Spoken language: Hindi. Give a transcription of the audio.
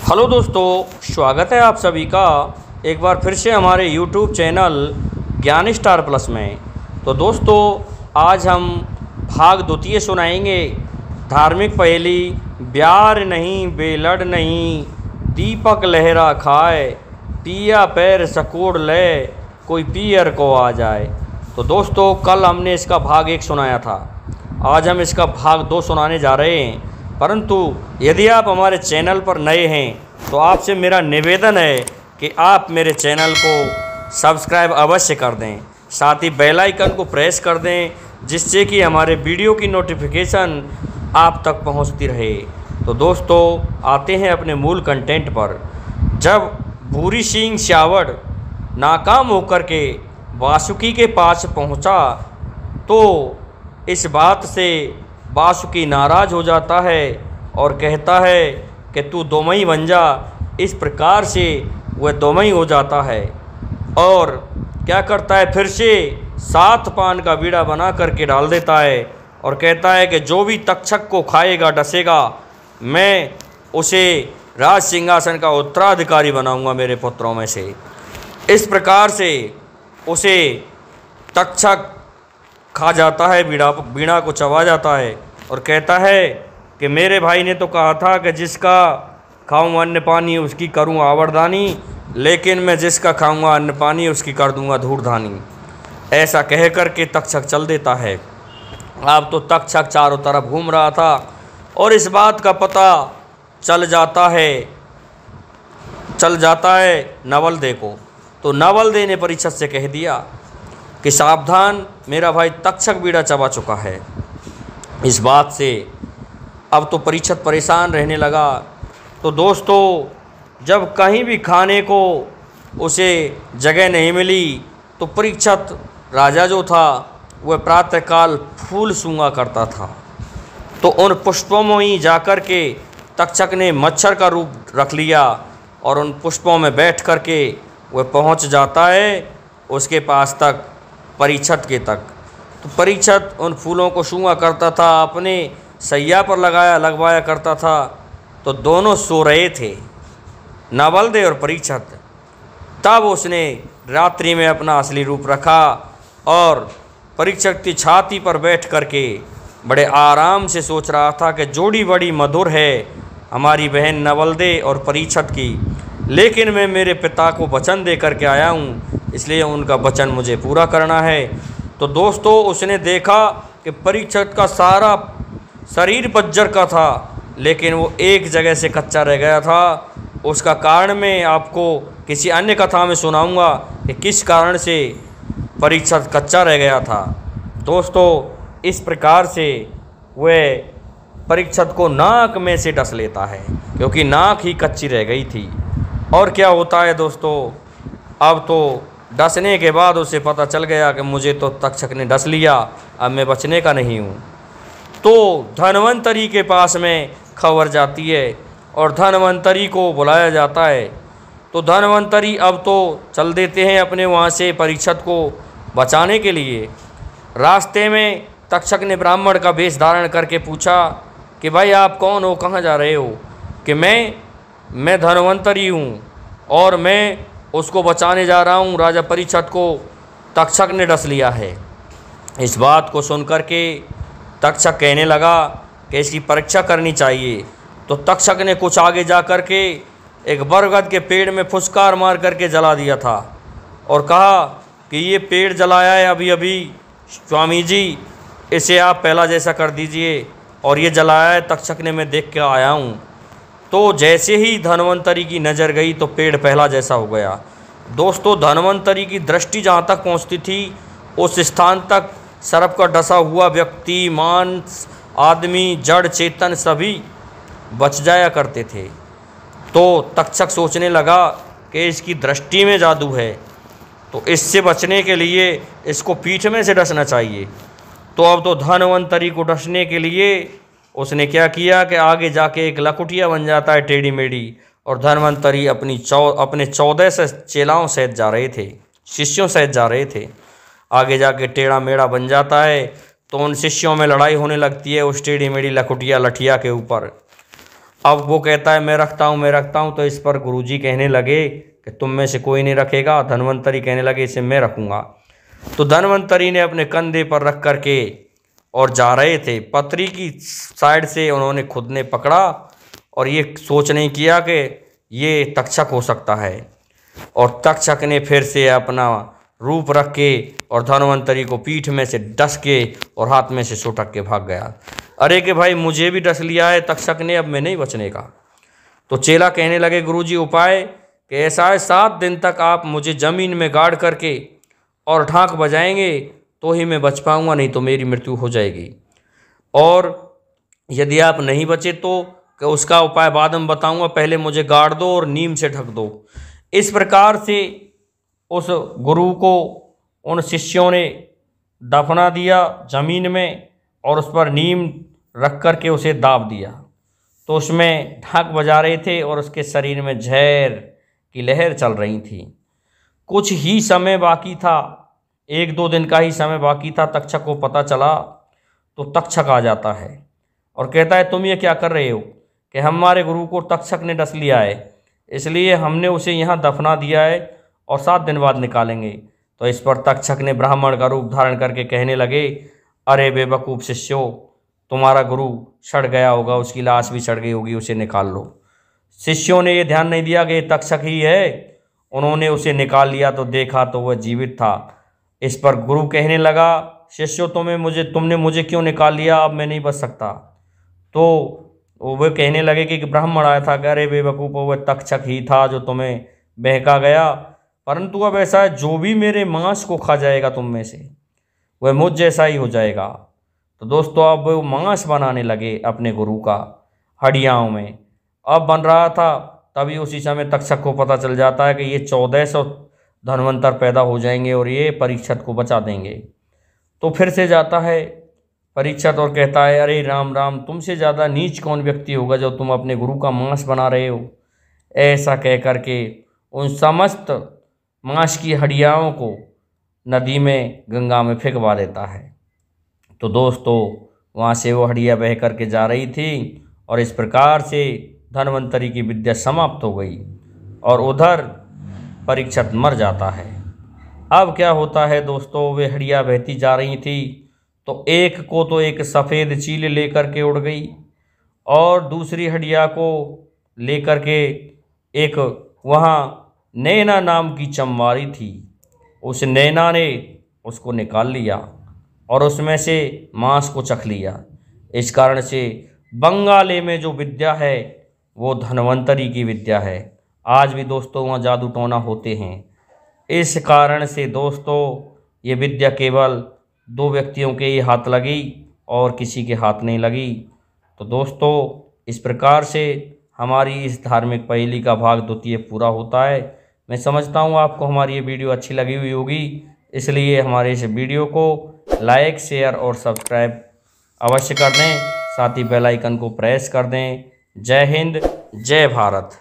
हेलो दोस्तों, स्वागत है आप सभी का एक बार फिर से हमारे YouTube चैनल ज्ञान स्टार प्लस में। तो दोस्तों, आज हम भाग द्वितीय सुनाएंगे। धार्मिक पहेली ब्यार नहीं बेलड़ नहीं, दीपक लहरा खाए, पिया पैर सकोड़ ले, कोई पियर को आ जाए। तो दोस्तों, कल हमने इसका भाग 1 सुनाया था। आज हम इसका भाग 2 सुनाने जा रहे हैं। परंतु यदि आप हमारे चैनल पर नए हैं तो आपसे मेरा निवेदन है कि आप मेरे चैनल को सब्सक्राइब अवश्य कर दें, साथ ही बेल आइकन को प्रेस कर दें, जिससे कि हमारे वीडियो की नोटिफिकेशन आप तक पहुंचती रहे। तो दोस्तों, आते हैं अपने मूल कंटेंट पर। जब भूरी सिंह स्यावड़ नाकाम होकर के वासुकी के पास पहुंचा तो इस बात से वासुकी नाराज़ हो जाता है और कहता है कि तू दोमई बन जा। इस प्रकार से वह दोमई हो जाता है और क्या करता है, फिर से 7 पान का बीड़ा बना करके डाल देता है और कहता है कि जो भी तक्षक को खाएगा डसेगा, मैं उसे राज सिंहासन का उत्तराधिकारी बनाऊंगा मेरे पुत्रों में से। इस प्रकार से उसे तक्षक खा जाता है, बीड़ा को चबा जाता है और कहता है कि मेरे भाई ने तो कहा था कि जिसका खाऊंगा अन्न पानी उसकी करूँ आवरदानी, लेकिन मैं जिसका खाऊंगा अन्न पानी उसकी कर दूंगा धूर्धानी। ऐसा कह कर के तक्षक चल देता है। अब तो तक्षक चारों तरफ घूम रहा था और इस बात का पता चल जाता है नवलदे को। तो नवलदे ने परीक्षित से कह दिया कि सावधान, मेरा भाई तक्षक बीड़ा चबा चुका है। इस बात से अब तो परीक्षित परेशान रहने लगा। तो दोस्तों, जब कहीं भी खाने को उसे जगह नहीं मिली तो परीक्षित राजा जो था वह प्रातःकाल फूल सूंघा करता था। तो उन पुष्पों में ही जाकर के तक्षक ने मच्छर का रूप रख लिया और उन पुष्पों में बैठ कर के वह पहुंच जाता है उसके पास तक, परीक्षित के तक। तो परीक्षित उन फूलों को सूंघा करता था, अपने सैया पर लगवाया करता था। तो दोनों सो रहे थे, नवलदे और परीक्षित। तब उसने रात्रि में अपना असली रूप रखा और परीक्षित की छाती पर बैठ करके बड़े आराम से सोच रहा था कि जोड़ी बड़ी मधुर है हमारी बहन नवलदे और परीक्षित की, लेकिन मैं मेरे पिता को वचन दे करके आया हूँ, इसलिए उनका वचन मुझे पूरा करना है। तो दोस्तों, उसने देखा कि परीक्षित का सारा शरीर बज्जर का था, लेकिन वो एक जगह से कच्चा रह गया था। उसका कारण मैं आपको किसी अन्य कथा में सुनाऊंगा कि किस कारण से परीक्षित कच्चा रह गया था। दोस्तों, इस प्रकार से वह परीक्षित को नाक में से डस लेता है, क्योंकि नाक ही कच्ची रह गई थी। और क्या होता है दोस्तों, अब तो डसने के बाद उसे पता चल गया कि मुझे तो तक्षक ने डस लिया, अब मैं बचने का नहीं हूँ। तो धन्वंतरी के पास में खबर जाती है और धन्वंतरी को बुलाया जाता है। तो धन्वंतरी अब तो चल देते हैं अपने वहाँ से परीक्षित को बचाने के लिए। रास्ते में तक्षक ने ब्राह्मण का वेश धारण करके पूछा कि भाई आप कौन हो, कहाँ जा रहे हो? कि मैं धन्वंतरी हूँ और मैं उसको बचाने जा रहा हूँ, राजा परीक्षित को तक्षक ने डस लिया है। इस बात को सुनकर के तक्षक कहने लगा कि इसकी परीक्षा करनी चाहिए। तो तक्षक ने कुछ आगे जा कर के एक बरगद के पेड़ में फुसकार मार करके जला दिया था और कहा कि ये पेड़ जलाया है अभी अभी स्वामी जी, इसे आप पहला जैसा कर दीजिए। और ये जलाया है तक्षक ने, मैं देख के आया हूँ। तो जैसे ही धन्वंतरी की नज़र गई तो पेड़ पहला जैसा हो गया। दोस्तों, धन्वंतरी की दृष्टि जहाँ तक पहुँचती थी उस स्थान तक सर्प का डसा हुआ व्यक्ति, मांस, आदमी, जड़ चेतन सभी बच जाया करते थे। तो तक्षक सोचने लगा कि इसकी दृष्टि में जादू है, तो इससे बचने के लिए इसको पीठ में से डसना चाहिए। तो अब तो धन्वंतरी को डसने के लिए उसने क्या किया कि आगे जाके एक लकुटिया बन जाता है टेढ़ी मेढ़ी, और धन्वंतरी अपने 14 से चेलाओं सहित जा रहे थे, शिष्यों सहित जा रहे थे। आगे जाके टेढ़ा मेढ़ा बन जाता है तो उन शिष्यों में लड़ाई होने लगती है उस टेढ़ी मेढ़ी लकुटिया लठिया के ऊपर। अब वो कहता है मैं रखता हूँ। तो इस पर गुरुजी कहने लगे कि तुम में से कोई नहीं रखेगा। धन्वंतरी कहने लगे इसे मैं रखूँगा। तो धन्वंतरी ने अपने कंधे पर रख करके और जा रहे थे, पतरी की साइड से उन्होंने खुद ने पकड़ा और ये सोच नहीं किया कि ये तक्षक हो सकता है। और तक्षक ने फिर से अपना रूप रख के और धन्वंतरी को पीठ में से डस के और हाथ में से सुटक के भाग गया। अरे कि भाई मुझे भी डस लिया है तक्षक ने, अब मैं नहीं बचने का। तो चेला कहने लगे गुरुजी उपाय कि ऐसा है 7 दिन तक आप मुझे ज़मीन में गाड़ करके और ठाक बजाएंगे तो ही मैं बच पाऊँगा, नहीं तो मेरी मृत्यु हो जाएगी। और यदि आप नहीं बचे तो उसका उपाय बाद में बताऊँगा, पहले मुझे गाड़ दो और नीम से ढक दो। इस प्रकार से उस गुरु को उन शिष्यों ने दफना दिया ज़मीन में और उस पर नीम रख कर के उसे दाब दिया। तो उसमें ढाक बजा रहे थे और उसके शरीर में जहर की लहर चल रही थी। कुछ ही समय बाकी था, 1-2 दिन का ही समय बाकी था। तक्षक को पता चला तो तक्षक आ जाता है और कहता है तुम ये क्या कर रहे हो कि हमारे गुरु को तक्षक ने डस लिया है, इसलिए हमने उसे यहाँ दफना दिया है और 7 दिन बाद निकालेंगे। तो इस पर तक्षक ने ब्राह्मण का रूप धारण करके कहने लगे अरे बेवकूफ़ शिष्यों, तुम्हारा गुरु सड़ गया होगा, उसकी लाश भी सड़ गई होगी, उसे निकाल लो। शिष्यों ने ये ध्यान नहीं दिया कि ये तक्षक ही है। उन्होंने उसे निकाल लिया तो देखा तो वह जीवित था। इस पर गुरु कहने लगा शिष्यों तुमने मुझे क्यों निकाल लिया, अब मैं नहीं बच सकता। तो वो कहने लगे कि ब्राह्मण आया था, कह अरे बेवकूफ़ वह तक्षक ही था जो तुम्हें बहका गया, परंतु अब ऐसा है जो भी मेरे मांस को खा जाएगा तुम में से वह मुझ जैसा ही हो जाएगा। तो दोस्तों अब वो मांस बनाने लगे अपने गुरु का हड्डियों में। अब बन रहा था, तभी उसी समय तक्षक को पता चल जाता है कि ये 1400 धन्वंतर पैदा हो जाएंगे और ये परीक्षित को बचा देंगे। तो फिर से जाता है परीक्षित और कहता है अरे राम राम, तुमसे ज़्यादा नीच कौन व्यक्ति होगा जो तुम अपने गुरु का मांस बना रहे हो। ऐसा कह कर के उन समस्त मांस की हड्डियों को नदी में गंगा में फेंकवा देता है। तो दोस्तों वहाँ से वो हड्डियाँ बह कर के जा रही थी और इस प्रकार से धन्वंतरी की विद्या समाप्त हो गई और उधर परीक्षित मर जाता है। अब क्या होता है दोस्तों, वे हड्डियाँ बहती जा रही थी तो एक को तो एक सफ़ेद चील लेकर के उड़ गई और दूसरी हड्डियाँ को लेकर के एक वहाँ नैना नाम की चमवारी थी, उस नैना ने उसको निकाल लिया और उसमें से मांस को चख लिया। इस कारण से बंगाली में जो विद्या है वो धन्वंतरी की विद्या है। आज भी दोस्तों वहाँ जादू टोना होते हैं। इस कारण से दोस्तों ये विद्या केवल 2 व्यक्तियों के ही हाथ लगी और किसी के हाथ नहीं लगी। तो दोस्तों इस प्रकार से हमारी इस धार्मिक पहेली का भाग 2 पूरा होता है। मैं समझता हूँ आपको हमारी ये वीडियो अच्छी लगी हुई होगी, इसलिए हमारे इस वीडियो को लाइक शेयर और सब्सक्राइब अवश्य कर दें, साथ ही बेल आइकन को प्रेस कर दें। जय हिंद, जय भारत।